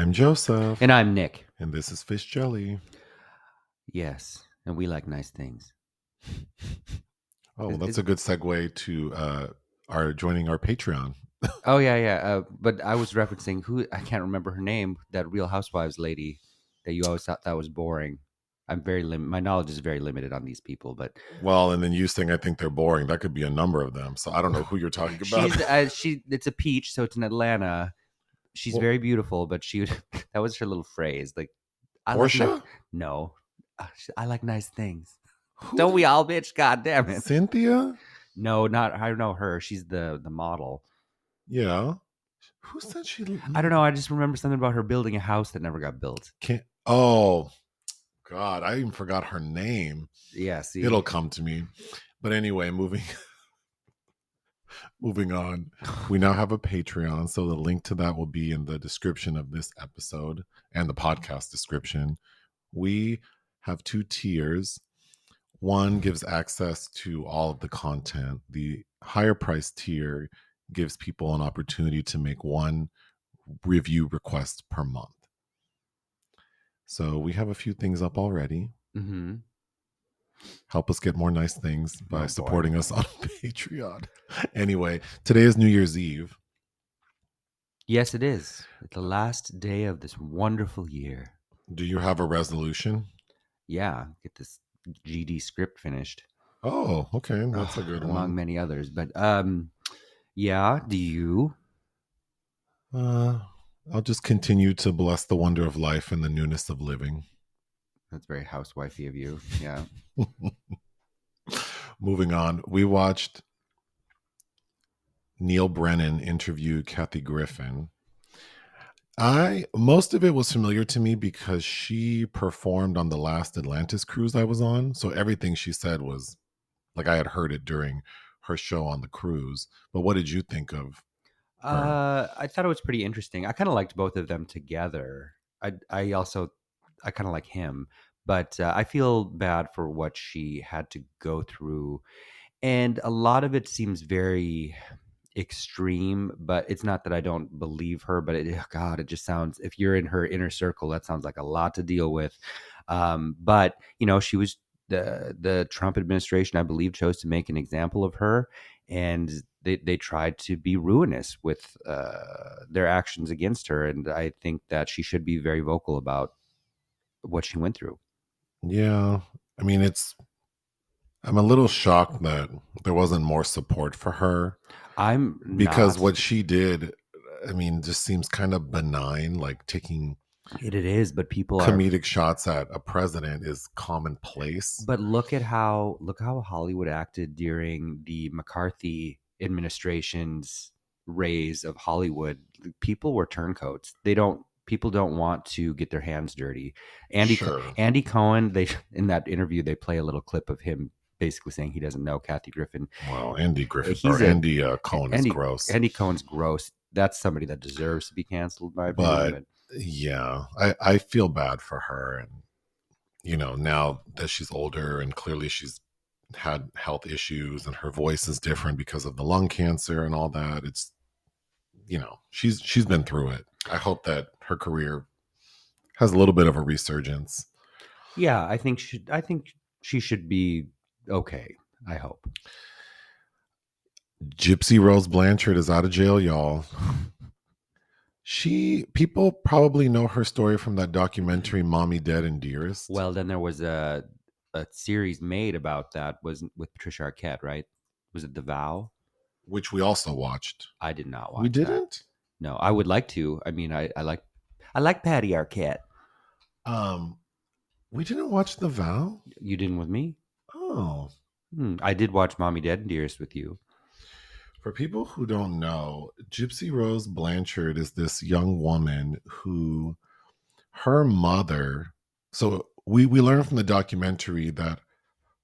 I'm Joseph. And I'm Nick. And this is Fish Jelly. Yes. And we like nice things. Oh, well, that's a good segue to joining our Patreon. Oh, yeah. But I was referencing I can't remember her name, that Real Housewives lady that you always thought that was boring. I'm very my knowledge is very limited on these people, but well, and then you saying I think they're boring. That could be a number of them. So I don't know who you're talking about. It's a peach, so it's in Atlanta. She's very beautiful, but that was her little phrase. Like, Portia? No, I like nice things. Don't we all, bitch? God damn it. Cynthia? No, I don't know her. She's the model. Yeah. Who said she? I don't know. I just remember something about her building a house that never got built. Oh, God. I even forgot her name. Yeah, see. It'll come to me. But anyway, moving on. We now have a Patreon. So the link to that will be in the description of this episode and the podcast description. We have 2 tiers. One gives access to all of the content. The higher price tier gives people an opportunity to make 1 review request per month. So we have a few things up already. Mm-hmm. Help us get more nice things by supporting us on Patreon. Anyway, today is New Year's Eve. Yes, it is. It's the last day of this wonderful year. Do you have a resolution? Yeah, get this GD script finished. Oh, okay. That's a good one. Among many others. But yeah, do you? I'll just continue to bless the wonder of life and the newness of living. That's very housewifey of you. Yeah. Moving on. We watched Neil Brennan interview Kathy Griffin. Most of it was familiar to me because she performed on the last Atlantis cruise I was on. So everything she said was like I had heard it during her show on the cruise. But what did you think of her? I thought it was pretty interesting. I kind of liked both of them together. I kind of like him, but I feel bad for what she had to go through. And a lot of it seems very extreme, but it's not that I don't believe her, but it just sounds, if you're in her inner circle, that sounds like a lot to deal with. But she was the Trump administration, I believe, chose to make an example of her, and they tried to be ruinous with their actions against her. And I think that she should be very vocal about what she went through. Yeah. I mean, I'm a little shocked that there wasn't more support for her. Because what she did, I mean, just seems kind of benign, like taking it is, but people comedic shots at a president is commonplace. But look how Hollywood acted during the McCarthy administration's raise of Hollywood. People were turncoats. People don't want to get their hands dirty. Andy Cohen, in that interview, they play a little clip of him basically saying he doesn't know Kathy Griffin. Well, Andy Cohen is gross. Andy Cohen's gross. That's somebody that deserves to be canceled, by opinion. But yeah, I feel bad for her. And, now that she's older and clearly she's had health issues and her voice is different because of the lung cancer and all that. It's, she's been through it. I hope that her career has a little bit of a resurgence. Yeah, I think she should be okay. I hope. Gipsy Rose Blanchard is out of jail, y'all. People probably know her story from that documentary Mommy, Dead and Dearest. Well, then there was a series made about that, was with Patricia Arquette, right? Was it The Vow? Which we also watched. I did not watch. We didn't? That. No, I would like to. I mean, I like Patty Arquette. We didn't watch The Vow? You didn't with me? Oh. I did watch Mommy, Dead and Dearest with you. For people who don't know, Gipsy Rose Blanchard is this young woman who her mother, so we learned from the documentary that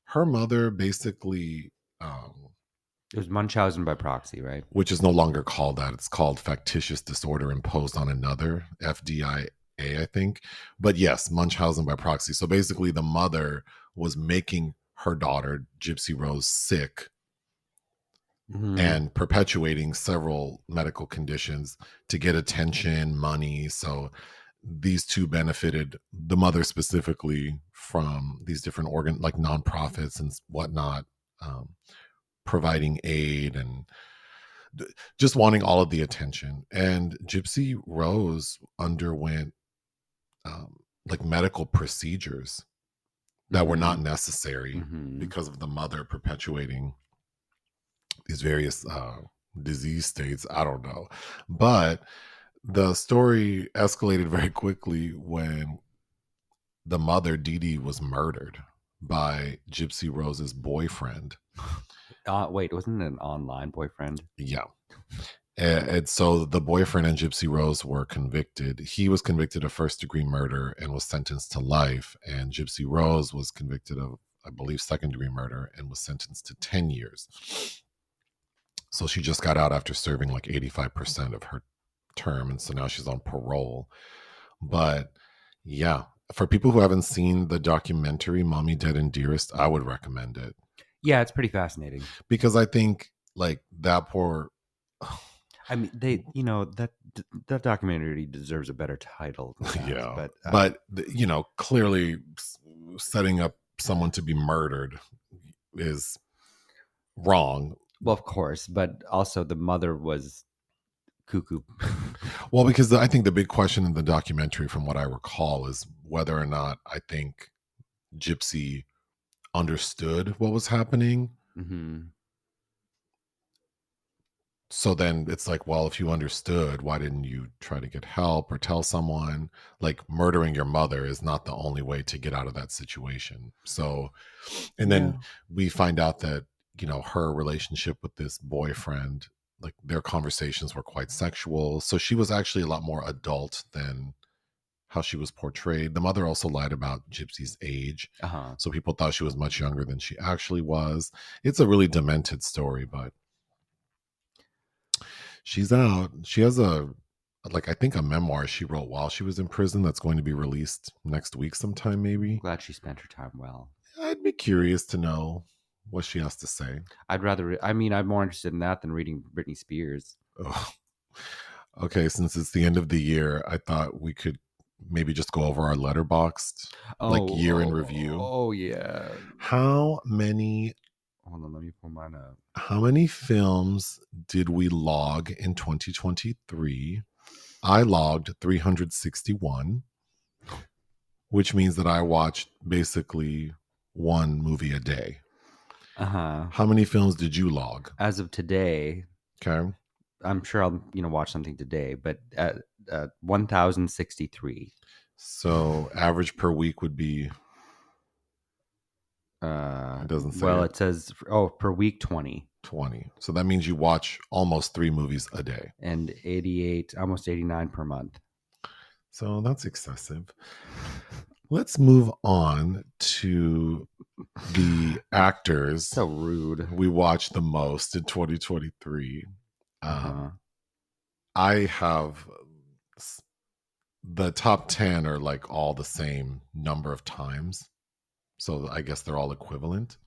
her mother basically it was Munchausen by proxy, right? Which is no longer called that. It's called factitious disorder imposed on another, FDIA, I think. But yes, Munchausen by proxy. So basically the mother was making her daughter, Gipsy Rose, sick and perpetuating several medical conditions to get attention, money. So these two benefited, the mother specifically, from these different like nonprofits and whatnot, providing aid and just wanting all of the attention. And Gypsy Rose underwent like medical procedures that were not necessary because of the mother perpetuating these various disease states. I don't know. But the story escalated very quickly when the mother, Dee Dee, was murdered by Gypsy Rose's boyfriend. Wait, wasn't it an online boyfriend? Yeah. And so the boyfriend and Gypsy Rose were convicted. He was convicted of first-degree murder and was sentenced to life. And Gypsy Rose was convicted of, I believe, second-degree murder and was sentenced to 10 years. So she just got out after serving like 85% of her term. And so now she's on parole. But yeah, for people who haven't seen the documentary Mommy, Dead and Dearest, I would recommend it. Yeah, it's pretty fascinating. Because I think like that poor... I mean, they, you know, that documentary deserves a better title. Perhaps, yeah, but you know, clearly setting up someone to be murdered is wrong. Well, of course, but also the mother was cuckoo. Well, because I think the big question in the documentary, from what I recall, is whether or not I think Gypsy understood what was happening. So then it's like, well, if you understood, why didn't you try to get help or tell someone? Like, murdering your mother is not the only way to get out of that situation. So, and then we find out that, you know, her relationship with this boyfriend, like their conversations were quite sexual. So she was actually a lot more adult than how she was portrayed. The mother also lied about Gypsy's age. So people thought she was much younger than she actually was. It's a really demented story, but she's out. She has I think a memoir she wrote while she was in prison that's going to be released next week sometime, maybe. Glad she spent her time well. I'd be curious to know what she has to say. I'm more interested in that than reading Britney Spears. Oh. Okay, since it's the end of the year, I thought we could maybe just go over our Letterboxd year in review. Oh yeah. How many... Hold on, let me pull mine up. How many films did we log in 2023? I logged 361, which means that I watched basically one movie a day. How many films did you log? As of today, okay, I'm sure I'll watch something today, but at 1,063. So average per week would be... it doesn't say. Well, it says per week 20. So that means you watch almost 3 movies a day, and 88, almost 89 per month. So that's excessive. Let's move on to the actors. So rude. We watched the most in 2023. I have the top 10 are like all the same number of times. So I guess they're all equivalent.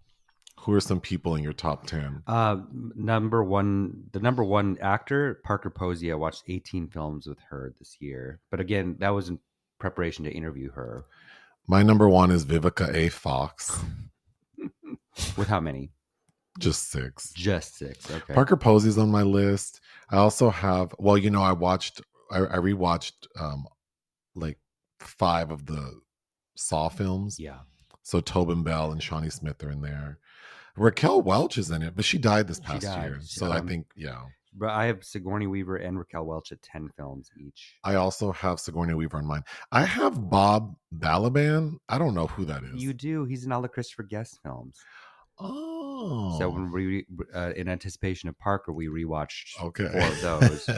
Who are some people in your top 10? The number one actor, Parker Posey. I watched 18 films with her this year. But again, that was in preparation to interview her. My number 1 is Vivica A. Fox. With how many? Just 6. Just 6. Okay. Parker Posey's on my list. I also have, I rewatched like 5 of the Saw films. Yeah. So Tobin Bell and Shawnee Smith are in there. Raquel Welch is in it, but she died this past year. So I think, But I have Sigourney Weaver and Raquel Welch at 10 films each. I also have Sigourney Weaver on mine. I have Bob Balaban. I don't know who that is. You do. He's in all the Christopher Guest films. Oh. So when we, in anticipation of Parker, we rewatched 4 of those.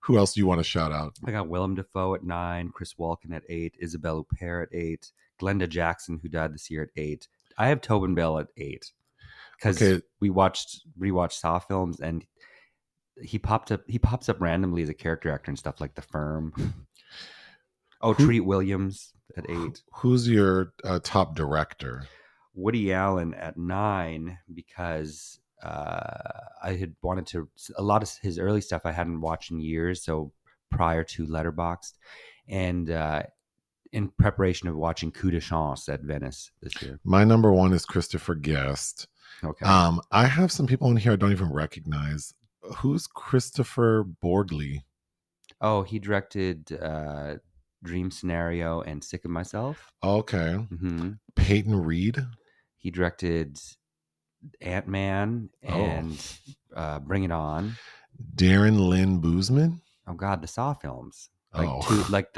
Who else do you want to shout out? I got Willem Dafoe at 9, Chris Walken at 8, Isabelle Huppert at 8, Glenda Jackson, who died this year, at 8. I have Tobin Bell at 8 because we rewatched Saw films, and he pops up randomly as a character actor and stuff like The Firm. Treat Williams at 8. Who's your top director? Woody Allen at 9 because I had a lot of his early stuff I hadn't watched in years, so prior to Letterboxd. and in preparation of watching Coup de Chance at Venice this year. My number one is Christopher Guest. Okay. I have some people in here I don't even recognize. Who's Christopher Borgley? Oh, he directed Dream Scenario and Sick of Myself. Okay. Mm-hmm. Peyton Reed. He directed Ant-Man and Bring It On. Darren Lynn Boozman. Oh God, the Saw films. Like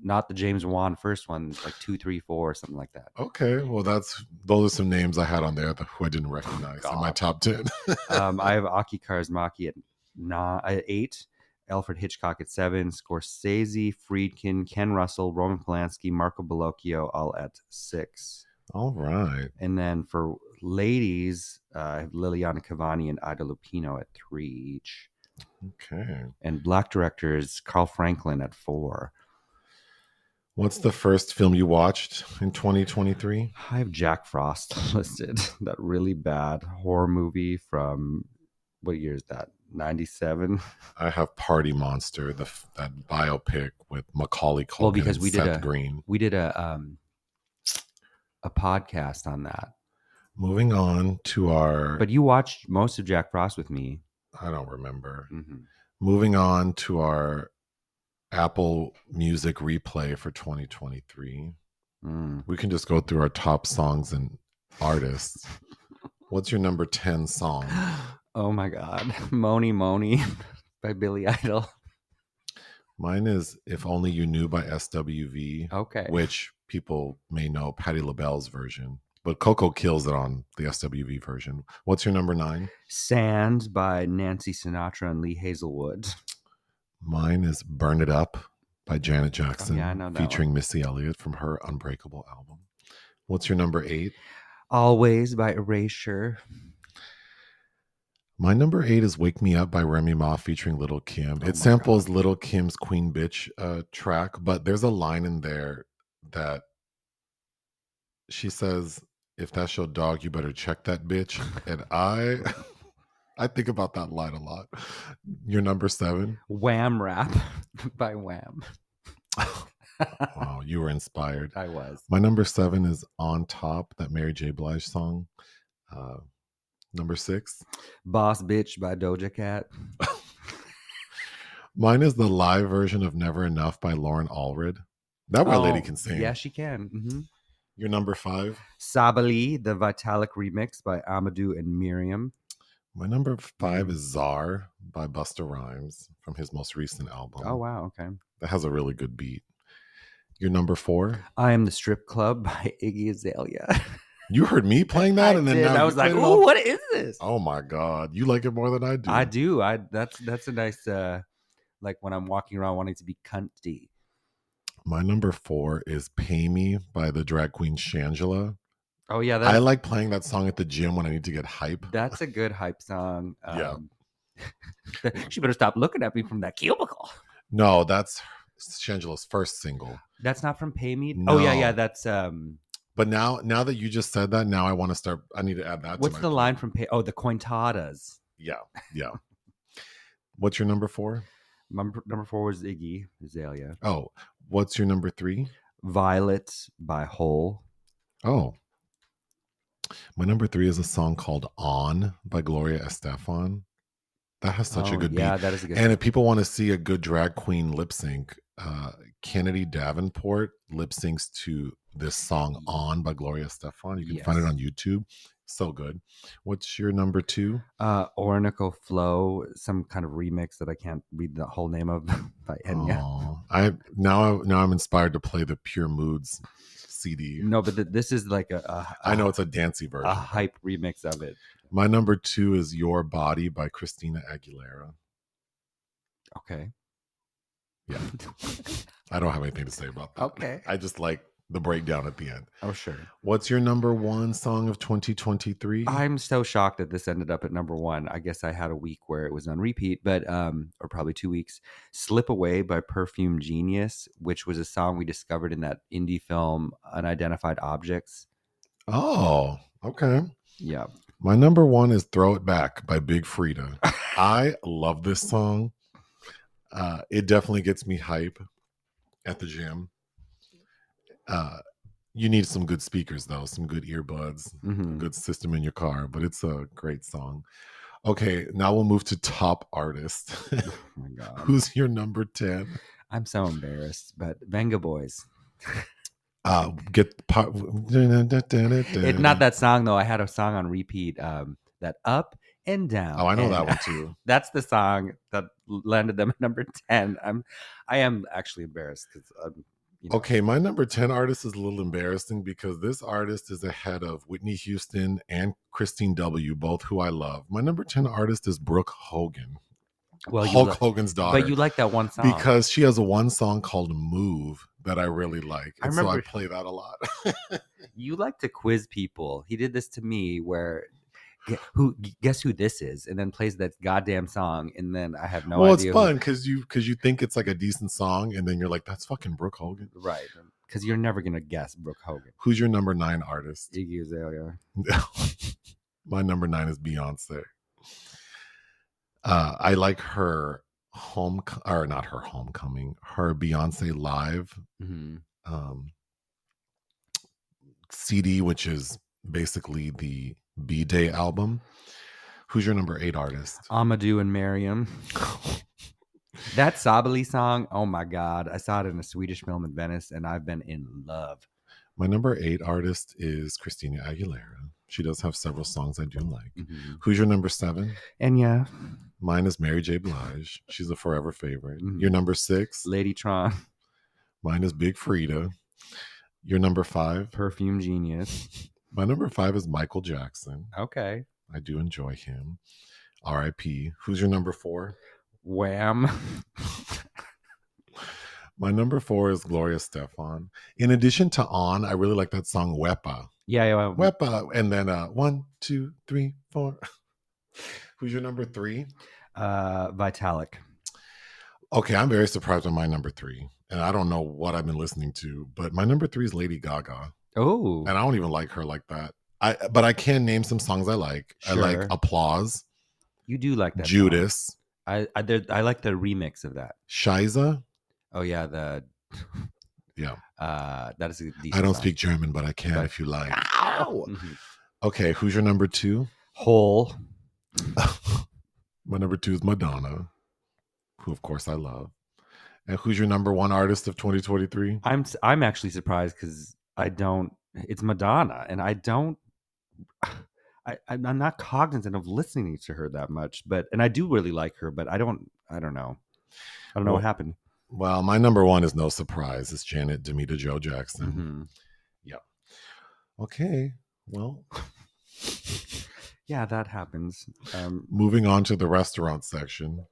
not the James Wan first one, like 2, 3, 4, or something like that. Okay, well those are some names I had on there who I didn't recognize in my top 10. I have Aki Kaurismäki at 8, Alfred Hitchcock at 7, Scorsese, Friedkin, Ken Russell, Roman Polanski, Marco Bellocchio, all at 6. All right. And then for ladies, I have Liliana Cavani and Ida Lupino at 3 each. Okay. And black directors, Carl Franklin at 4. What's the first film you watched in 2023? I have Jack Frost listed. That really bad horror movie from, what year is that? 97? I have Party Monster, that biopic with Macaulay Culkin. Well, because and Seth Green. We did a podcast on that. Moving on to our... But you watched most of Jack Frost with me. I don't remember. Mm-hmm. Moving on to our Apple Music replay for 2023. We can just go through our top songs and artists. What's your number 10 song? Oh my God. Moni Moni by Billy Idol. Mine is If Only You Knew by SWV. Okay. Which people may know Patti LaBelle's version. But Coco kills it on the SWV version. What's your number 9? Sand by Nancy Sinatra and Lee Hazelwood. Mine is Burn It Up by Janet Jackson. Oh, yeah, I know that featuring one. Missy Elliott from her Unbreakable album. What's your number 8? Always by Erasure. My number 8 is Wake Me Up by Remy Ma featuring Little Kim. It samples Little Kim's Queen Bitch track, but there's a line in there that she says, if that's your dog, you better check that bitch. And I think about that line a lot. Your number 7? Wham Rap by Wham. Wow, you were inspired. I was. My number 7 is On Top, that Mary J. Blige song. Number 6? Boss Bitch by Doja Cat. Mine is the live version of Never Enough by Lauren Allred. That white lady can sing. Yeah, she can. Mm-hmm. Your number 5? Sabali, the Vitalik remix by Amadou and Miriam. My number 5 is Czar by Busta Rhymes from his most recent album. Oh, wow. Okay. That has a really good beat. Your number 4? I Am the Strip Club by Iggy Azalea. You heard me playing that? I did. I was like, ooh, what is this? Oh my God. You like it more than I do. I do. That's a nice, like when I'm walking around wanting to be cunty. My number 4 is Pay Me by the drag queen Shangela. Oh, yeah. I like playing that song at the gym when I need to get hype. That's a good hype song. Yeah. She better stop looking at me from that cubicle. No, that's Shangela's first single. That's not from Pay Me? No. Oh, yeah. That's... But now that you just said that, now I want to start. I need to add that. What's the line from Pay? Oh, the Cointadas. Yeah. What's your number 4? Number 4 was Iggy Azalea. Oh, what's your number 3? Violet by Hole. Oh. My number 3 is a song called On by Gloria Estefan. That has such a good beat. Yeah, that is a good And if people want to see a good drag queen lip sync, Kennedy Davenport lip syncs to this song On by Gloria Estefan. You can find it on YouTube. So good. What's your number 2? Orinoco Flow, some kind of remix that I can't read the whole name of by Enya. Oh, now I'm inspired to play the Pure Moods CD. No, but this is like I know it's a dancey version. A hype remix of it. My number 2 is Your Body by Christina Aguilera. Okay. Yeah. I don't have anything to say about that. Okay. I just like the breakdown at the end. Oh, sure. What's your number 1 song of 2023? I'm so shocked that this ended up at number 1. I guess I had a week where it was on repeat, but or probably 2 weeks. Slip Away by Perfume Genius, which was a song we discovered in that indie film Unidentified Objects. Oh, okay. Yeah. My number 1 is Throw It Back by Big Frida. I love this song. It definitely gets me hype. at the gym. You need some good speakers, though, some good earbuds, a good system in your car, but it's a great song. Okay, now we'll move to top artist. Oh my God. Who's your number 10? I'm so embarrassed, but Venga Boys. Get part. It's not that song though. I had a song on repeat. That Up and Down. Oh, I know and that one too. That's the song that landed them at number 10. I am actually embarrassed because Okay, my number 10 artist is a little embarrassing because this artist is ahead of Whitney Houston and Christine W., both who I love. My number 10 artist is Brooke Hogan. Well, Hulk Hogan's daughter. But you like that one song. Because she has one song called Move that I really like. And so I play that a lot. You like to quiz people. He did this to me where guess who this is, and then plays that goddamn song, and then I have no idea. Well, it's fun because you think it's like a decent song, and then you're like, that's fucking Brooke Hogan. Right. Because you're never gonna guess Brooke Hogan. Who's your number 9 artist? Iggy Azalea. My number 9 is Beyonce. I like her her Beyonce Live CD, which is basically the B-Day album. Who's your number 8 artist? Amadou and Miriam. That Sabali song, oh my God. I saw it in a Swedish film in Venice, and I've been in love. My number 8 artist is Christina Aguilera. She does have several songs I do like. Who's your number 7? Enya. Mine is Mary J. Blige. She's a forever favorite. Your number 6? Lady Tron. Mine is Big Frida. Your number 5? Perfume Genius. My number 5 is Michael Jackson. Okay. I do enjoy him. R.I.P. Who's your number 4? Wham. My number 4 is Gloria Stefan. In addition to On, I really like that song Wepa. Yeah. Wepa. And then 1, 2, 3, 4. Who's your number 3? Vitalik. Okay, I'm very surprised with my number 3. And I don't know what I've been listening to, but my number 3 is Lady Gaga. Oh. And I don't even like her like that. But I can name some songs I like. Sure. I like Applause. You do like that Judas. Song. I like the remix of that. Shiza. Oh yeah, yeah. That is a decent I don't song. speak German, but I can if you like. Ow! Okay, who's your number 2? Hole. My number 2 is Madonna, who of course I love. And who's your number 1 artist of 2023? I'm actually surprised because I don't. It's Madonna, and I don't. I'm not cognizant of listening to her that much, and I do really like her, but I don't know. I don't know what happened. Well, my number 1 is no surprise. It's Janet Demita Joe Jackson. Yeah. Okay. Well. Yeah, that happens. Moving on to the restaurant section.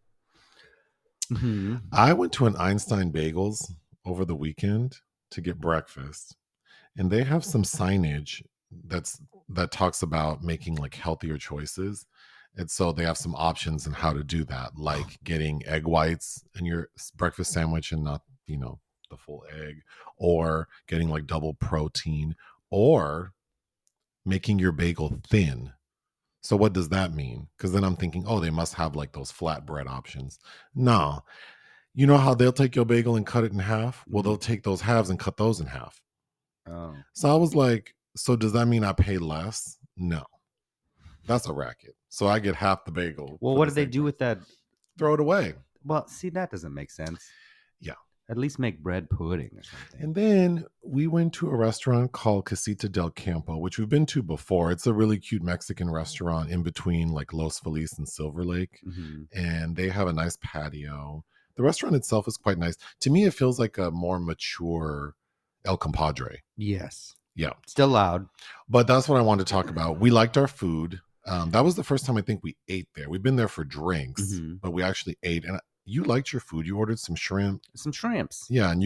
I went to an Einstein Bagels over the weekend to get breakfast, and they have some signage that talks about making like healthier choices. And so they have some options on how to do that, like getting egg whites in your breakfast sandwich and not, the full egg, or getting like double protein, or making your bagel thin. So what does that mean? Because then I'm thinking, they must have like those flatbread options. No. You know how they'll take your bagel and cut it in half? Well, they'll take those halves and cut those in half. Oh. So I was like, so does that mean I pay less? No. That's a racket. So I get half the bagel. Well, what do they do with that? Throw it away. Well, see, that doesn't make sense. Yeah. At least make bread pudding or something. And then we went to a restaurant called Casita del Campo, which we've been to before. It's a really cute Mexican restaurant in between like Los Feliz and Silver Lake. And they have a nice patio. The restaurant itself is quite nice. To me, it feels like a more mature El Compadre. Yes. Yeah. Still loud. But that's what I wanted to talk about. We liked our food. That was the first time I think we ate there. We've been there for drinks, but we actually ate. And you liked your food. You ordered some shrimp. Some shrimps. Yeah. And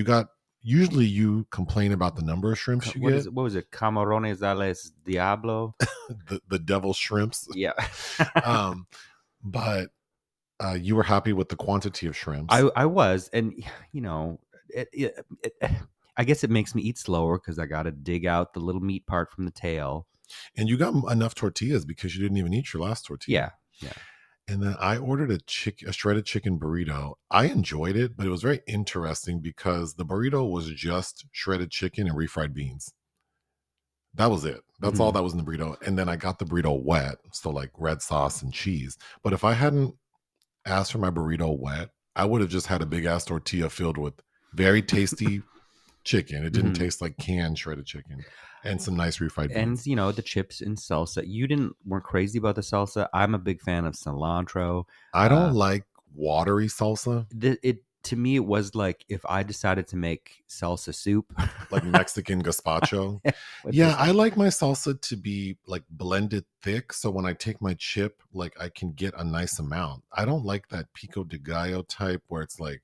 usually you complain about the number of shrimps you get. What was it? Camarones ales Diablo? the devil shrimps. Yeah. But you were happy with the quantity of shrimps. I was. And, I guess it makes me eat slower because I got to dig out the little meat part from the tail. And you got enough tortillas because you didn't even eat your last tortilla. Yeah. And then I ordered a shredded chicken burrito. I enjoyed it, but it was very interesting because the burrito was just shredded chicken and refried beans. That was it. That's all Mhm. that was in the burrito. And then I got the burrito wet, so like red sauce and cheese. But if I hadn't asked for my burrito wet, I would have just had a big ass tortilla filled with very tasty chicken. It didn't Mhm. taste like canned shredded chicken and some nice refried And beans. the chips and salsa. You weren't crazy about the salsa. I'm a big fan of cilantro. I don't Uh, like watery salsa, it to me it was like if I decided to make salsa soup like Mexican gazpacho. with Yeah, this. I like my salsa to be like blended thick. So when I take my chip, like I can get a nice amount. I don't like that pico de gallo type where it's like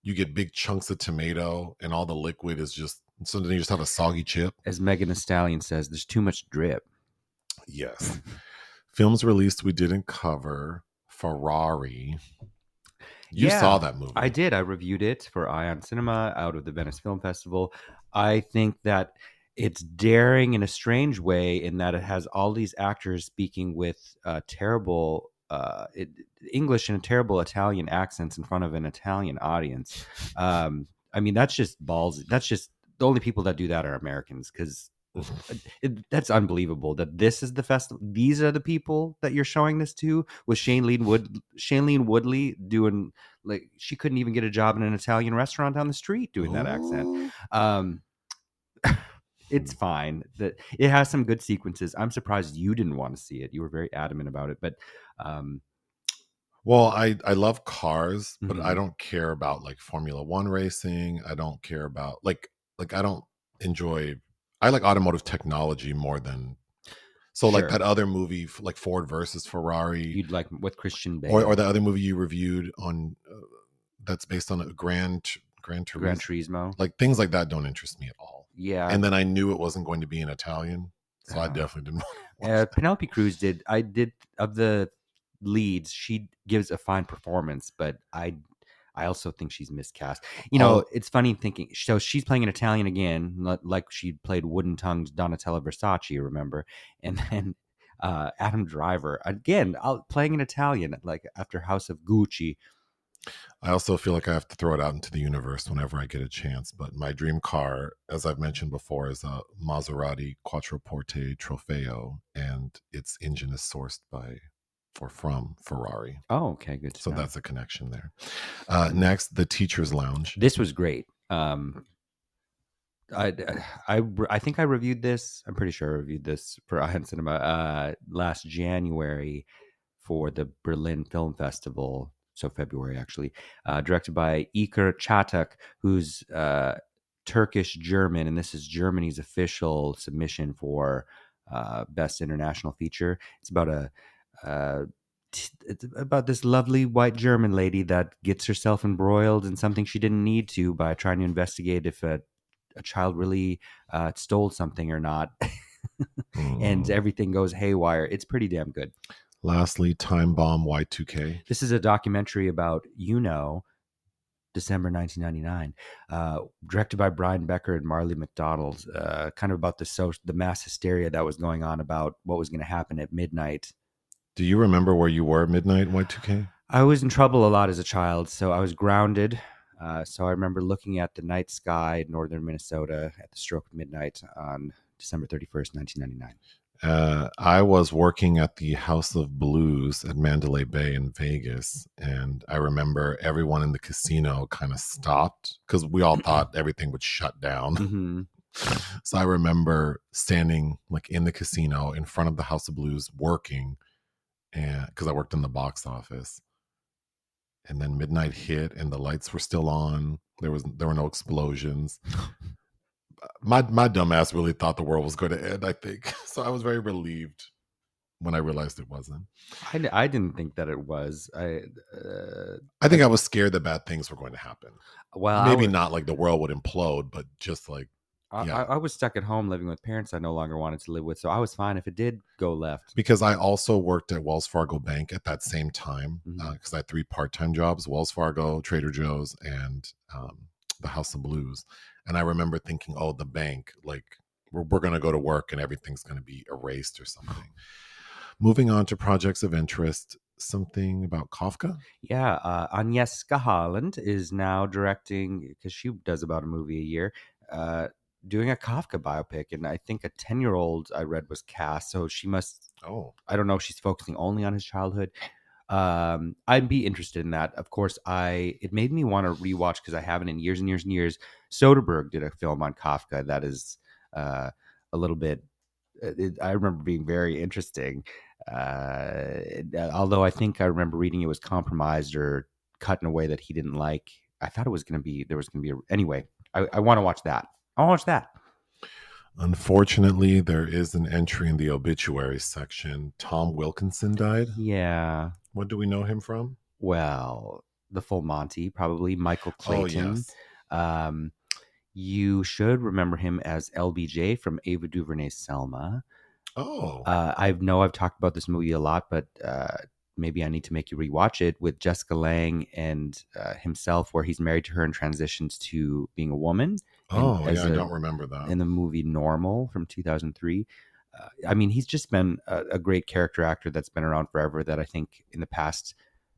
you get big chunks of tomato and all the liquid is just, so then you just have a soggy chip. As Megan Thee Stallion says, there's too much drip. Yes. Films released we didn't cover. Ferrari. You Yeah, saw that movie. I did. I reviewed it for Ion Cinema out of the Venice Film Festival. I think that it's daring in a strange way in that it has all these actors speaking with terrible English and terrible Italian accents in front of an Italian audience. I mean, that's just balls. That's just the only people that do that are Americans because that's unbelievable that this is the festival. These are the people that you're showing this to with Shailene Woodley doing like she couldn't even get a job in an Italian restaurant down the street doing that accent. Ooh. Um, it's fine that it has some good sequences. I'm surprised you didn't want to see it. You were very adamant about it, but um, Well, I love cars, but I mhm, don't care about like Formula One racing. I don't care about like I don't enjoy. I like automotive technology more than so like sure. that other movie like Ford versus Ferrari, You'd like with Christian or Bale, the other movie you reviewed on that's based on a Gran Gran Turismo. Turismo. Like things like that don't interest me at all. Yeah, And then I knew it wasn't going to be in Italian, so I uh, definitely didn't want to watch that. Penelope Cruz did. I did of the leads. She gives a fine performance, but I also think she's miscast. All It's funny thinking. So she's playing an Italian again, like she played wooden tongued Donatella Versace, remember? And then Adam Driver again, playing an Italian, like after House of Gucci. I also feel like I have to throw it out into the universe whenever I get a chance. But my dream car, as I've mentioned before, is a Maserati Quattroporte Trofeo, and its engine is sourced from Ferrari. Oh, okay, good to So know. that's a connection there. Next, the Teacher's Lounge. This was great. I, I think I reviewed this. I'm pretty sure I reviewed this for Ion Cinema last January for the Berlin Film Festival. So February, actually, directed by Iker Çatak, who's Turkish German, and this is Germany's official submission for Best International Feature. It's about it's about this lovely white German lady that gets herself embroiled in something she didn't need to by trying to investigate if a child really stole something or not. And everything goes haywire. It's pretty damn good. Lastly, Time Bomb Y2K. This is a documentary about, December 1999, directed by Brian Becker and Marley McDonald, kind of about the mass hysteria that was going on about what was going to happen at midnight. Do you remember where you were midnight Y2K? I was in trouble a lot as a child, so I was grounded. So I remember looking at the night sky in northern Minnesota at the stroke of midnight on December 31st, 1999. I was working at the House of Blues at Mandalay Bay in Vegas, and I remember everyone in the casino kind of stopped because we all thought everything would shut down. Mm-hmm. So I remember standing like in the casino in front of the House of Blues working, and because I worked in the box office, and then midnight hit and the lights were still on. There were no explosions. My dumb ass really thought the world was going to end, I think. So I was very relieved when I realized it wasn't. I didn't think that it was. I think I was scared that bad things were going to happen. Well, Maybe not like the world would implode, but just like, yeah. I was stuck at home living with parents I no longer wanted to live with, so I was fine if it did go left. Because I also worked at Wells Fargo Bank at that same time, because I had 3 part-time jobs: Wells Fargo, Trader Joe's, and the House of Blues. And I remember thinking, oh, the bank, like we're going to go to work and everything's going to be erased or something. Moving on to projects of interest. something about Kafka? Yeah, Agnieszka Holland is now directing, because she does about a movie a year, uh, doing a Kafka biopic. And I think a 10-year-old I read was cast. So she must, Oh, I don't know if she's focusing only on his childhood. I'd be interested in that. Of course, it made me want to rewatch, because I haven't in years and years and years. Soderbergh did a film on Kafka that is uh, a little bit. I remember being very interesting. Although I think I remember reading it was compromised or cut in a way that he didn't like. I thought it was going to be, there was going to be anyway. I want to watch that. I want to watch that. unfortunately, there is an entry in the obituary section. Tom Wilkinson died. Yeah. What do we know him from? Well, the Full Monty, probably Michael Oh, Clayton. yes. Um, you should remember him as LBJ from Ava DuVernay's Selma. Oh, I've talked about this movie a lot, but maybe I need to make you rewatch it, with Jessica Lange and himself, where he's married to her and transitions to being a woman. And oh, yeah, I don't remember that. in the movie Normal from 2003. I mean, he's just been a great character actor that's been around forever, that I think in the past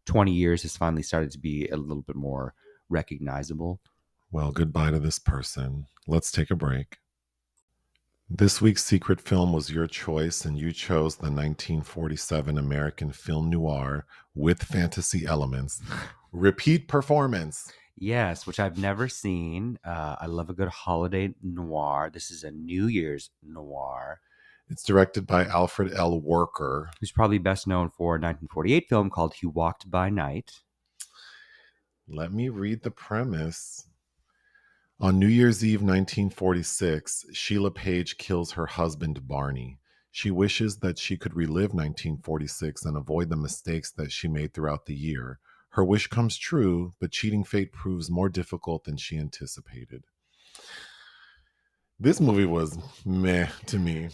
20 years has finally started to be a little bit more recognizable. Well, goodbye to this person. Let's take a break. This week's secret film was your choice, and you chose the 1947 American film noir with fantasy elements. Repeat performance. Yes, which I've never seen. I love a good holiday noir. This is a New Year's noir. It's directed by Alfred L. Worker. Who's probably best known for a 1948 film called He Walked by Night. Let me read the premise. On New Year's Eve 1946, Sheila Page kills her husband Barney. She wishes that she could relive 1946 and avoid the mistakes that she made throughout the year. Her wish comes true, but cheating fate proves more difficult than she anticipated. This movie was meh to me.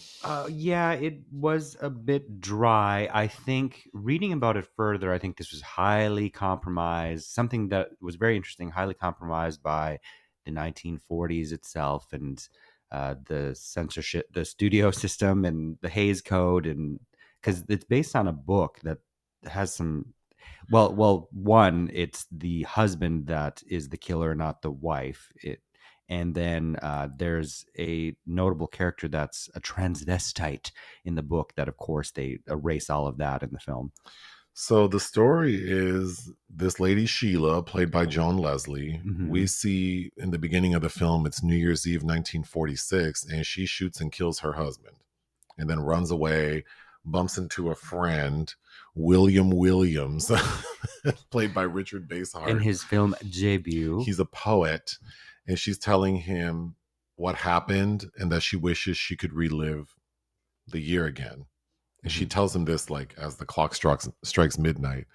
Yeah, it was a bit dry. I think reading about it further, I think this was highly compromised. Something that was very interesting, highly compromised by the 1940s itself, and the censorship, the studio system, and the Hays Code, and because it's based on a book that has some. Well, one, it's the husband that is the killer, not the wife. And then there's a notable character that's a transvestite in the book that, of course, they erase all of that in the film. So the story is this lady Sheila, played by Joan Leslie. Mhm. We see in the beginning of the film, it's New Year's Eve 1946, and she shoots and kills her husband and then runs away, bumps into a friend, William Williams, played by Richard Basehart. In his film debut. He's a poet, and she's telling him what happened and that she wishes she could relive the year again. And she tells him this like as the clock strikes midnight.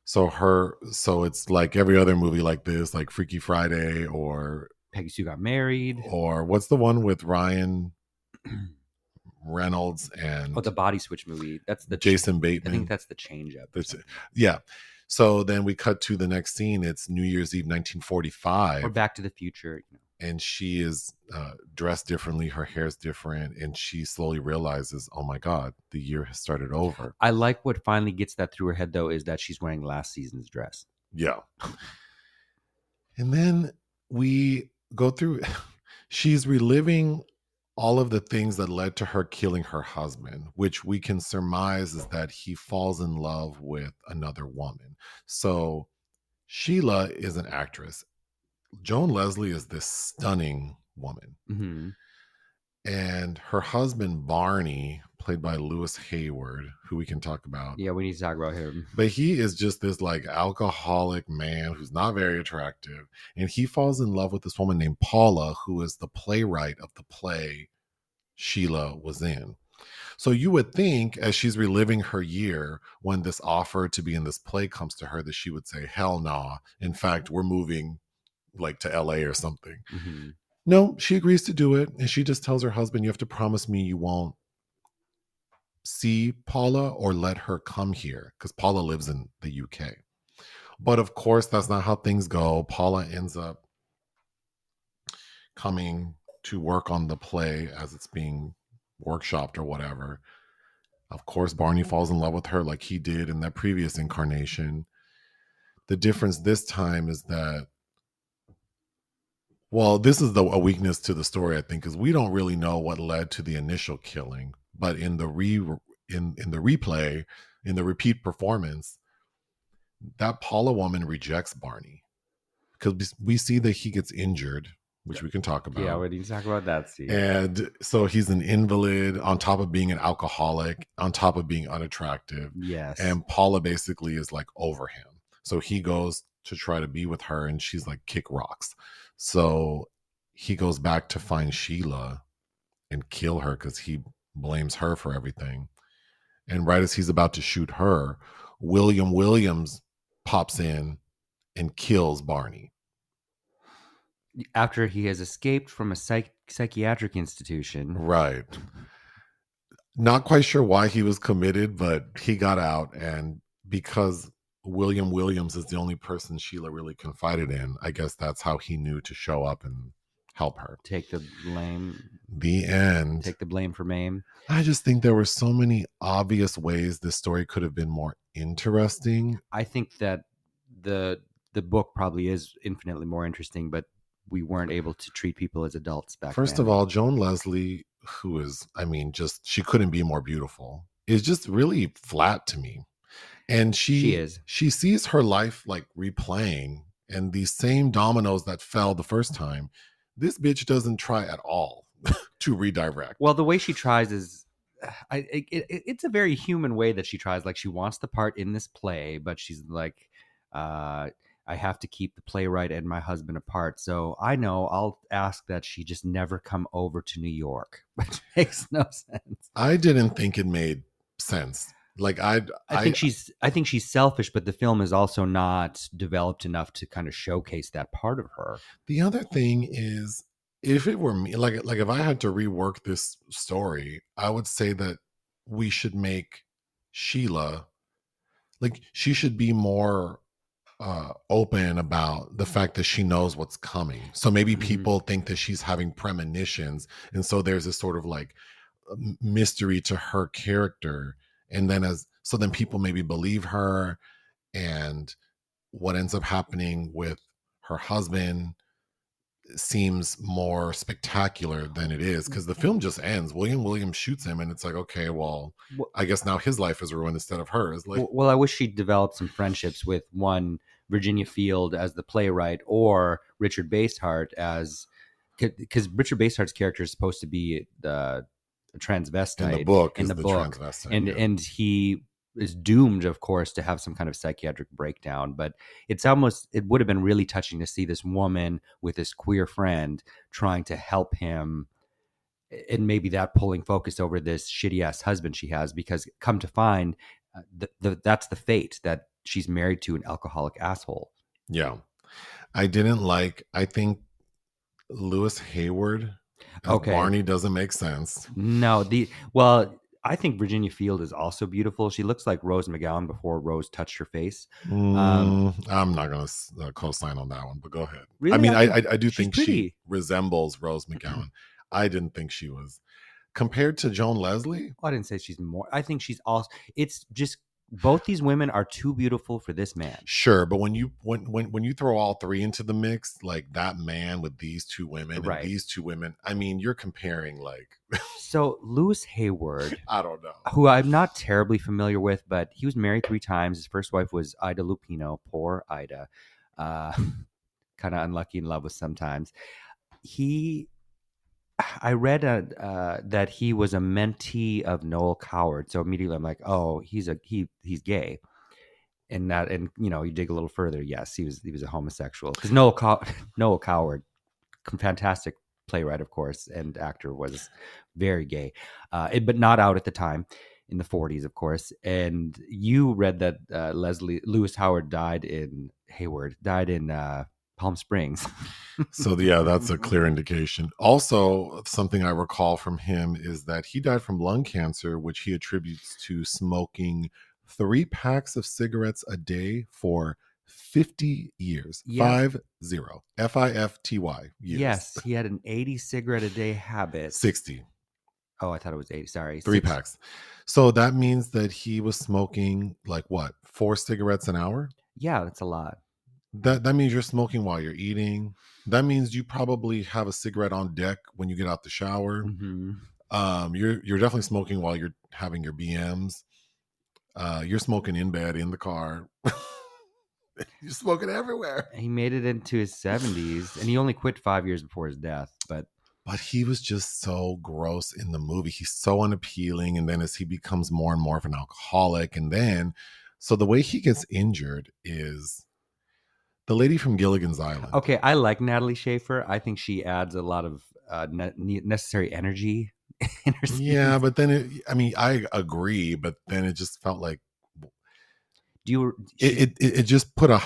So it's like every other movie like this, like Freaky Friday or Peggy Sue Got Married. Or what's the one with Ryan Reynolds and the body switch movie. That's the Jason Bateman. I think that's the change up. Yeah. So then we cut to the next scene. It's New Year's Eve 1945. Or Back to the Future. And she is dressed differently. Her hair's different. And she slowly realizes, oh my God, the year has started over. I like what finally gets that through her head, though, is that she's wearing last season's dress. Yeah. And then we go through, she's reliving all of the things that led to her killing her husband, which we can surmise is that he falls in love with another woman. So Sheila is an actress. Joan Leslie is this stunning woman. Mm-hmm. And her husband, Barney, played by Lewis Hayward, who we can talk about. Yeah, we need to talk about him. But he is just this like alcoholic man who's not very attractive. And he falls in love with this woman named Paula, who is the playwright of the play Sheila was in. So you would think as she's reliving her year, when this offer to be in this play comes to her, that she would say, hell nah. In fact, we're moving like to LA or something. Mm-hmm. No, she agrees to do it. And she just tells her husband, you have to promise me you won't see Paula or let her come here, because Paula lives in the UK. But of course, that's not how things go. Paula ends up coming to work on the play as it's being workshopped or whatever. Of course, Barney falls in love with her like he did in that previous incarnation. The difference this time is that, well, this is a weakness to the story, I think, is we don't really know what led to the initial killing, but in the in the replay, in the repeat performance, that Paula woman rejects Barney because we see that he gets injured, which we can talk about. Yeah, we need to talk about that scene. And so he's an invalid on top of being an alcoholic, on top of being unattractive. Yes. And Paula basically is like over him. So he goes to try to be with her and she's like, kick rocks. So he goes back to find Sheila and kill her because he blames her for everything. And right as he's about to shoot her, William Williams pops in and kills Barney. After he has escaped from a psychiatric institution. Right. Not quite sure why he was committed, but he got out. And because William Williams is the only person Sheila really confided in, I guess that's how he knew to show up and help her. Take the blame. The end. Take the blame for Mame. I just think there were so many obvious ways this story could have been more interesting. I think that the book probably is infinitely more interesting, but we weren't able to treat people as adults back then. First of all, Joan Leslie, who is, I mean, just, she couldn't be more beautiful, is just really flat to me. And she sees her life like replaying, and these same dominoes that fell the first time, this bitch doesn't try at all to redirect. Well, the way she tries is, it's a very human way that she tries. Like, she wants the part in this play, but she's like, I have to keep the playwright and my husband apart. So I know I'll ask that she just never come over to New York, which makes no sense. I didn't think it made sense. Like I think she's selfish, but the film is also not developed enough to kind of showcase that part of her. The other thing is, if it were me, like if I had to rework this story, I would say that we should make Sheila, like, she should be more open about the fact that she knows what's coming. So maybe people think that she's having premonitions, and so there's this sort of like mystery to her character. And then then people maybe believe her, and what ends up happening with her husband seems more spectacular than it is, because the film just ends. William Williams shoots him, and it's like, okay, well, I guess now his life is ruined instead of hers. Like, well, I wish she'd developed some friendships with one Virginia Field as the playwright, or Richard Basehart as, because Richard Basehart's character is supposed to be the transvestite in the book, and he is doomed, of course, to have some kind of psychiatric breakdown. But it would have been really touching to see this woman with this queer friend trying to help him, and maybe that pulling focus over this shitty ass husband she has, because come to find, that's the fate, that she's married to an alcoholic asshole. Yeah, I think Lewis Hayward as Barney doesn't make sense. No, I think Virginia Field is also beautiful. She looks like Rose McGowan before Rose touched her face. I'm not going to co-sign on that one, but go ahead. Really? I mean, I do think pretty. She resembles Rose McGowan. I didn't think she was. Compared to Joan Leslie? I didn't say she's more. I think she's also, it's just, both these women are too beautiful for this man. Sure, but when you throw all three into the mix, like that man with these two women and these two women, I mean, you're comparing like. So Lewis Hayward, I don't know, who I'm not terribly familiar with, but he was married 3 times. His first wife was Ida Lupino. Poor Ida, kind of unlucky in love with sometimes. I read that he was a mentee of Noel Coward, so immediately I'm like, oh, he's gay, and you dig a little further. Yes, he was a homosexual, because Noel Coward, fantastic playwright, of course, and actor, was very gay, but not out at the time, in the 40s, of course. And you read that Lewis Hayward died in Palm Springs. So yeah, that's a clear indication. Also, something I recall from him is that he died from lung cancer, which he attributes to smoking 3 packs of cigarettes a day for 50 years. Yeah. 50 FIFTY years. Yes, he had an 80 cigarette a day habit. 60. Oh, I thought it was 80. Sorry, 3 6. packs. So that means that he was smoking like what, 4 cigarettes an hour? Yeah, that's a lot. That means you're smoking while you're eating. That means you probably have a cigarette on deck when you get out the shower. Mm-hmm. You're definitely smoking while you're having your BMs. You're smoking in bed, in the car. You're smoking everywhere. He made it into his 70s, and he only quit 5 years before his death. But he was just so gross in the movie. He's so unappealing. And then as he becomes more and more of an alcoholic, and then so the way he gets injured is the lady from Gilligan's Island. Okay, I like Natalie Schaefer. I think she adds a lot of necessary energy in her scenes. Yeah, but then I agree, but then it just felt like it just put it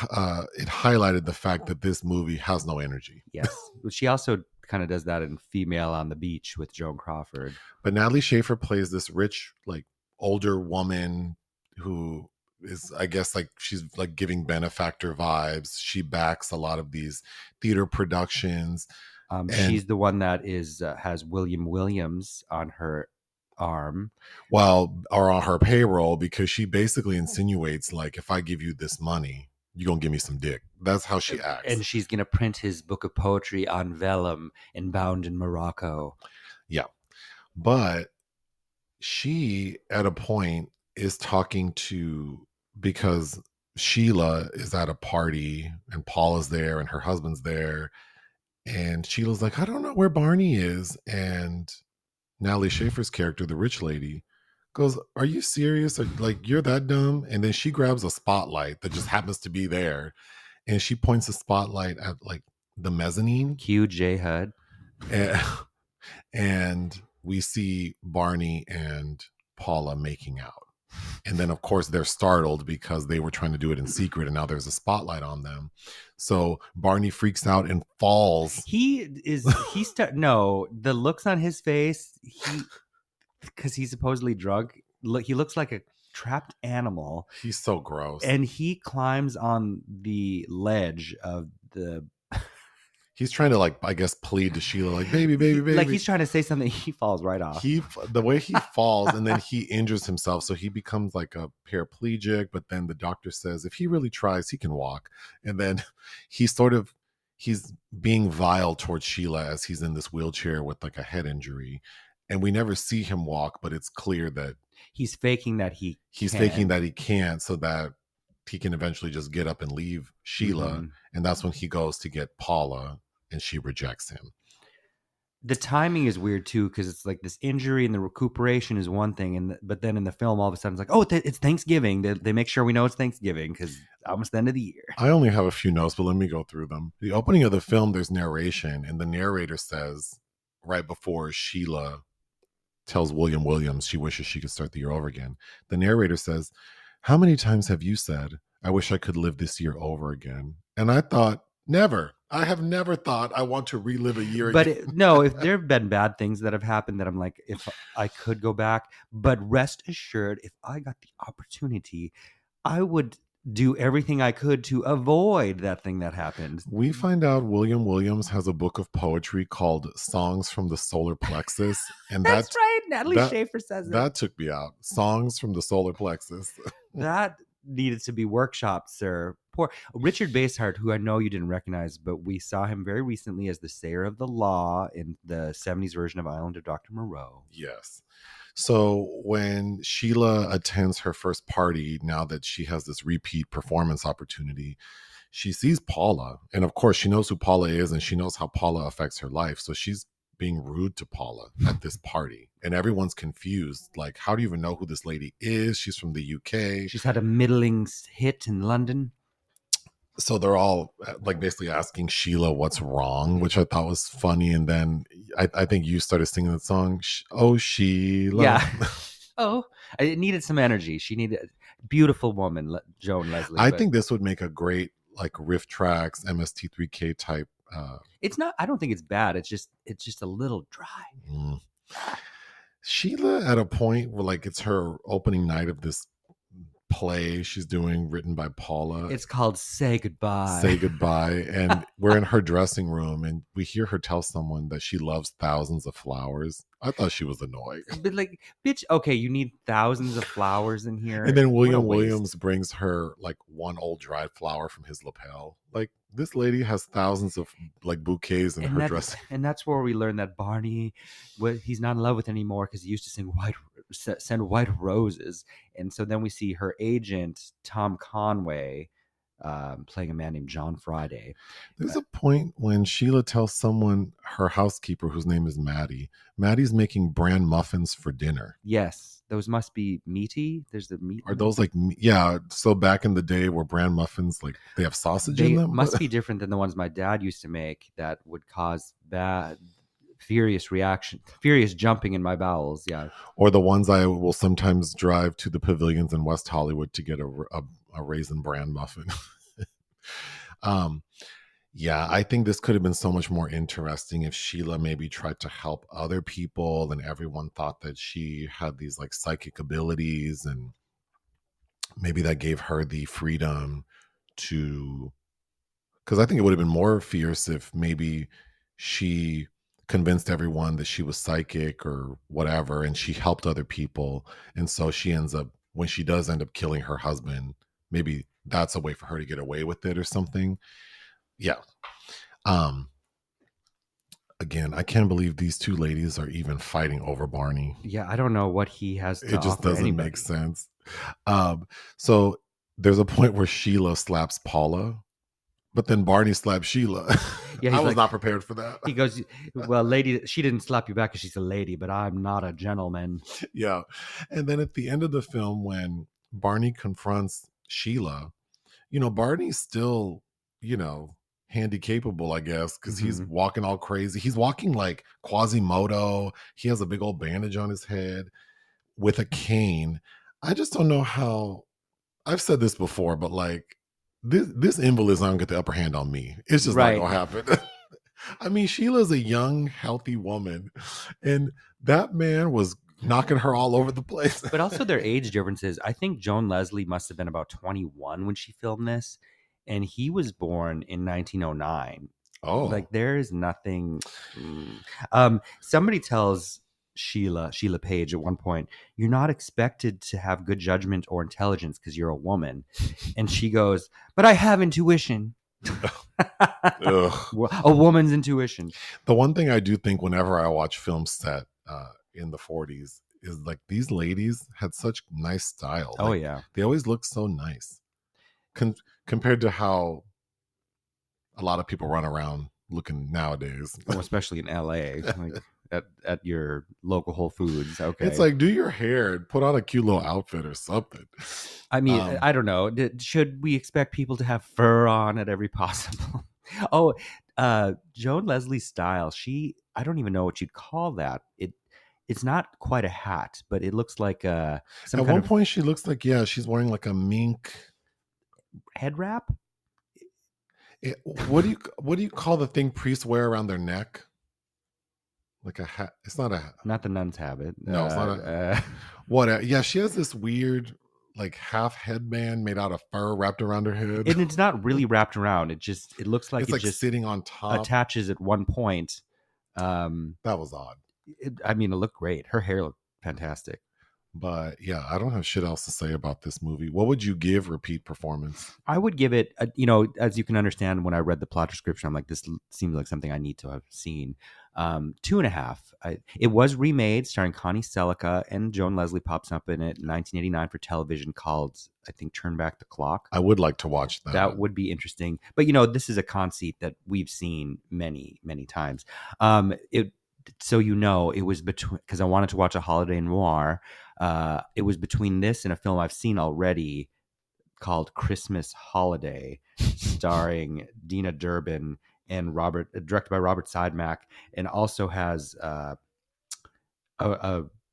highlighted the fact that this movie has no energy. Yes, she also kind of does that in Female on the Beach with Joan Crawford. But Natalie Schaefer plays this rich, like older woman who is, I guess, like she's like giving benefactor vibes. She backs a lot of these theater productions. She's the one that has William Williams on her arm, or on her payroll, because she basically insinuates like, if I give you this money, you're gonna give me some dick. That's how she acts. And she's gonna print his book of poetry on vellum and bound in Morocco. Yeah, but she at a point is talking to, because Sheila is at a party and Paula's there and her husband's there, and Sheila's like, I don't know where Barney is, and Natalie Schaefer's character, the rich lady, goes, are you serious? Like, you're that dumb? And then she grabs a spotlight that just happens to be there, and she points the spotlight at like the mezzanine. Cue J HUD. And we see Barney and Paula making out. And then, of course, they're startled because they were trying to do it in secret, and now there's a spotlight on them. So Barney freaks out and falls. No, the looks on his face, because he's supposedly drunk, he looks like a trapped animal. He's so gross. And he climbs on the ledge of the... He's trying to, like, I guess, plead to Sheila, like, baby, baby, baby. Like he's trying to say something. He falls right off. The way he falls, and then he injures himself. So he becomes like a paraplegic. But then the doctor says, if he really tries, he can walk. And then he's being vile towards Sheila as he's in this wheelchair with like a head injury. And we never see him walk, but it's clear that he's faking that faking that he can't, so that he can eventually just get up and leave Sheila. Mm-hmm. And that's when he goes to get Paula, and she rejects him. The timing is weird too, because it's like this injury and the recuperation is one thing, but then in the film, all of a sudden it's like, oh, it's Thanksgiving. They make sure we know it's Thanksgiving because almost the end of the year. I only have a few notes, but let me go through them. The opening of the film, there's narration, and the narrator says, right before Sheila tells William Williams she wishes she could start the year over again, the narrator says, how many times have you said, I wish I could live this year over again? And I thought, never. I have never thought I want to relive a year again. But no, if there have been bad things that have happened that I'm like, if I could go back, but rest assured, if I got the opportunity, I would do everything I could to avoid that thing that happened. We find out William Williams has a book of poetry called Songs from the Solar Plexus. And that's right. Natalie Schaefer says that took me out. Songs from the Solar Plexus. That needed to be workshopped, sir. Poor Richard Basehart, who I know you didn't recognize, but we saw him very recently as the Sayer of the Law in the 70s version of Island of Dr. Moreau. Yes. So when Sheila attends her first party, now that she has this repeat performance opportunity, she sees Paula. And of course, she knows who Paula is, and she knows how Paula affects her life. So she's being rude to Paula at this party. And everyone's confused. Like, how do you even know who this lady is? She's from the UK. She's had a middling hit in London. So they're all like basically asking Sheila what's wrong, which I thought was funny. And then I think you started singing the song, Oh, Sheila. Yeah. Oh, it needed some energy. She needed a beautiful woman, Joan Leslie. I think this would make a great like riff tracks, MST3K type. It's not, I don't think it's bad. It's just a little dry. Sheila at a point where like it's her opening night of this play she's doing, written by Paula. It's called Say Goodbye. Say Goodbye. And we're in her dressing room, and we hear her tell someone that she loves thousands of flowers. I thought she was annoying. But like, bitch, okay, you need thousands of flowers in here. And then What a William waste. Williams brings her like one old dried flower from his lapel. Like, this lady has thousands of like bouquets in her dressing. And that's where we learn that Barney, he's not in love with anymore because he used to send white roses. And so then we see her agent, Tom Conway, playing a man named John Friday. There's a point when Sheila tells someone, her housekeeper, whose name is Maddie's making bran muffins for dinner. Yes, those must be meaty. There's the meat. Are those like, yeah, so back in the day were bran muffins like they have sausage in them? Must be different than the ones my dad used to make that would cause furious jumping in my bowels. Yeah. Or the ones I will sometimes drive to the pavilions in West Hollywood to get a raisin bran muffin. Yeah, I think this could have been so much more interesting if Sheila maybe tried to help other people and everyone thought that she had these like psychic abilities, and maybe that gave her the freedom to, because I think it would have been more fierce if maybe she convinced everyone that she was psychic or whatever, and she helped other people. And so she ends up, when she does end up killing her husband, maybe that's a way for her to get away with it or something. Yeah. Again, I can't believe these two ladies are even fighting over Barney. Yeah, I don't know what he has to It just offer doesn't anybody. make sense. So there's a point where Sheila slaps Paula, but then Barney slaps Sheila. Yeah, I was not prepared for that. He goes, well, lady, she didn't slap you back because she's a lady, but I'm not a gentleman. Yeah. And then at the end of the film, when Barney confronts Sheila, Barney's still, handy capable, I guess, because he's walking all crazy. He's walking like Quasimodo. He has a big old bandage on his head with a cane. I just don't know how. I've said this before, but like this invalid's not gonna get the upper hand on me. It's just not gonna happen. I mean, Sheila's a young, healthy woman, and that man was knocking her all over the place. But also their age differences. I think Joan Leslie must have been about 21 when she filmed this, and he was born in 1909. Oh, like there is nothing. Somebody tells Sheila Page at one point, "You're not expected to have good judgment or intelligence because you're a woman," and she goes, "But I have intuition." A woman's intuition. The one thing I do think whenever I watch films set in the 40s is like these ladies had such nice style. Oh like, yeah, they always look so nice compared to how a lot of people run around looking nowadays. Especially in LA, like at your local Whole Foods. Okay, it's like, do your hair, put on a cute little outfit or something. I mean, I don't know. Should we expect people to have fur on at every possible? Joan Leslie's style. I don't even know what you'd call that. It's not quite a hat, but it looks like at one point she looks like, she's wearing like a mink head wrap. What do you call the thing priests wear around their neck? Like a hat. It's not a hat. Not the nun's habit. No, it's not a what? Yeah, she has this weird like half headband made out of fur wrapped around her head. And it's not really wrapped around. It looks like it's just sitting on top. Attaches at one point. That was odd. It looked great. Her hair looked fantastic. But yeah, I don't have shit else to say about this movie. What would you give repeat performance? I would give it, as you can understand, when I read the plot description, I'm like, this seems like something I need to have seen. 2.5. It was remade, starring Connie Selica, and Joan Leslie pops up in it in 1989 for television called, I think, Turn Back the Clock. I would like to watch that. That would be interesting. But, this is a conceit that we've seen many, many times. It was between, because I wanted to watch a holiday noir. It was between this and a film I've seen already called Christmas Holiday, starring Dina Durbin and directed by Robert Sidemak, and also has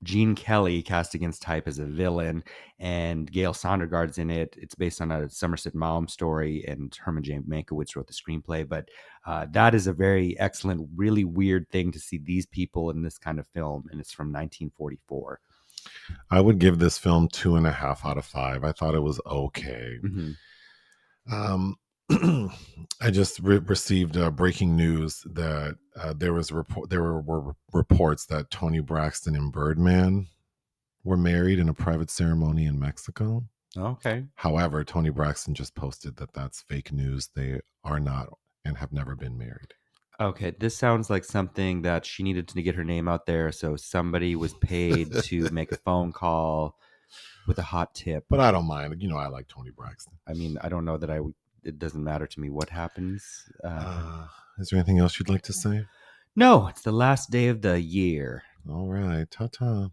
Gene Kelly cast against type as a villain, and Gail Sondergaard's in it. It's based on a Somerset Maugham story, and Herman J. Mankiewicz wrote the screenplay. But that is a very excellent, really weird thing to see these people in this kind of film, and it's from 1944. I would give this film 2.5 out of 5. I thought it was okay. Mm-hmm. I just received breaking news that there were reports that Toni Braxton and Birdman were married in a private ceremony in Mexico. Okay. However, Toni Braxton just posted that that's fake news. They are not and have never been married. Okay, this sounds like something that she needed to get her name out there, so somebody was paid to make a phone call with a hot tip. But I don't mind. I like Toni Braxton. I mean, I don't know that it doesn't matter to me what happens. Is there anything else you'd like to say? No, it's the last day of the year. All right. Ta-ta.